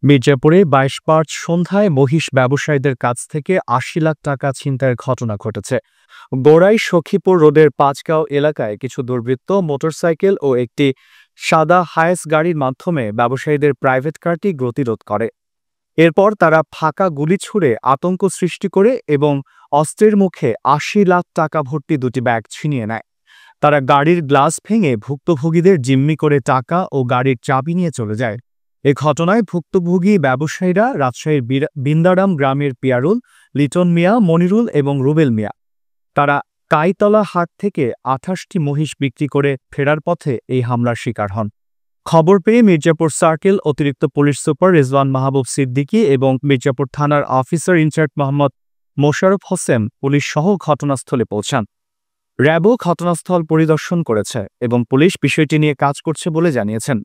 মির্জাপুরে ২২ March সন্ধ্যায় মহিষ ব্যবসায়ীদের কাছ থেকে ৮০ লাখ টাকা ছিনতাইয়ের ঘটনা ঘটেছে। গোড়াই সখীপুর রোডের পাঁচগাঁও এলাকায় কিছু দুর্বৃত্ত মোটরসাইকেল ও একটি সাদা হায়েস গাড়ির মাধ্যমে ব্যবসায়ীদের প্রাইভেট কারটি গতিরোধ করে। এরপর তারা ফাঁকা গুলি ছুড়ে আতঙ্ক সৃষ্টি করে এবং অস্ত্রের মুখে ৮০ লাখ টাকা ভর্তি দুটি ব্যাগ ছিনিয়ে নেয়। তারা গাড়ির গ্লাস ভেঙে ভুক্তভোগীদের জিম্মি করে টাকা ও গাড়ির চাবি নিয়ে চলে যায়। এ ঘটনায় ভুক্তভোগী ব্যবসায়ীরা রাজশাহীর বিন্দারাম গ্রামের পিয়ারুল, লিটন মিয়া, মনিরুল এবং রুবেল মিয়া। তারা কাইতলা হাট থেকে ২৮টি মহিষ বিক্রি করে ফেরার পথে এই হামলার শিকার হন। খবর পেয়ে মির্জাপুর সার্কেল অতিরিক্ত পুলিশ সুপার রেজওয়ান মাহবুব সিদ্দিকী এবং মির্জাপুর থানার officer in charge Mohammad Mosharraf Hossain police সহ ঘটনাস্থলে পৌঁছান। র্যাবও ঘটনাস্থল পরিদর্শন করেছে এবং পুলিশ বিষয়টি নিয়ে কাজ করছে বলে জানিয়েছেন।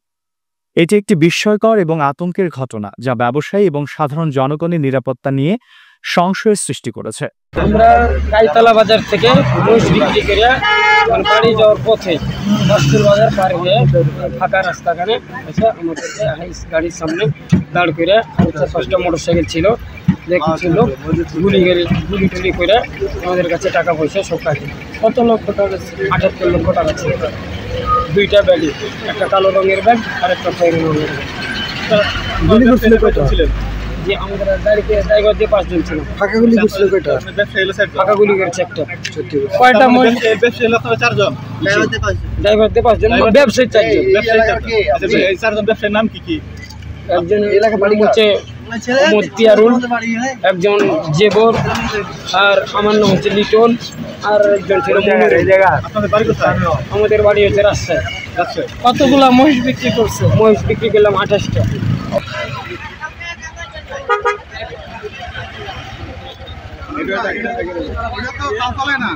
এটি একটি বিস্ময়কর এবং আতঙ্কের ঘটনা যা ব্যবসায়ী এবং সাধারণ জনগণের নিরাপত্তা নিয়ে সংশয়ের সৃষ্টি করেছে। আমরা কাইতলা বাজার থেকে মহিষ বিক্রি করে বাড়ি যাওয়ার পথে বস্তুর বাজার পার হয়ে ফাঁকা রাস্তাখানে এসে আমাদেরকে হাইস গাড়ির সামনে দাঁড় করে ৫টা মোটরসাইকেল ছিল, দেখছিল গুলি টুলি করে আমাদের কাছে টাকা পয়সা সব কাটে। কত লক্ষ টাকা? ৭৮ লক্ষ টাকা ছিল। দুইটা ব্যাগই, একটা কালো রঙের ব্যাগ আর একটা খয়েরি রঙের ব্যাগ। যে আমাদের গাড়িতে ড্রাইভার দিয়ে ৫ জন ছিল। ফাঁকা গুলি করছিল কয়টা? ফাঁকা গুলি করেছে একটা। কয়টা? ৪ জন। ড্রাইভার দিয়ে ৫ জন, ব্যবসায়ী ৪ জন। এই ৪ জন ব্যবসায়ীর নাম কি কি? একজন এলাকা বাড়ি হচ্ছে পিয়ারুল, একজন জেবর, আর আমার নাম হচ্ছে লিটন, আর একজন ছিল আমাদের বাড়ি হচ্ছে রাজশাহী। কতগুলা মহিষ বিক্রি করছে? মহিষ বিক্রি করলাম ২৮টা। এটা তো কাল চলে না।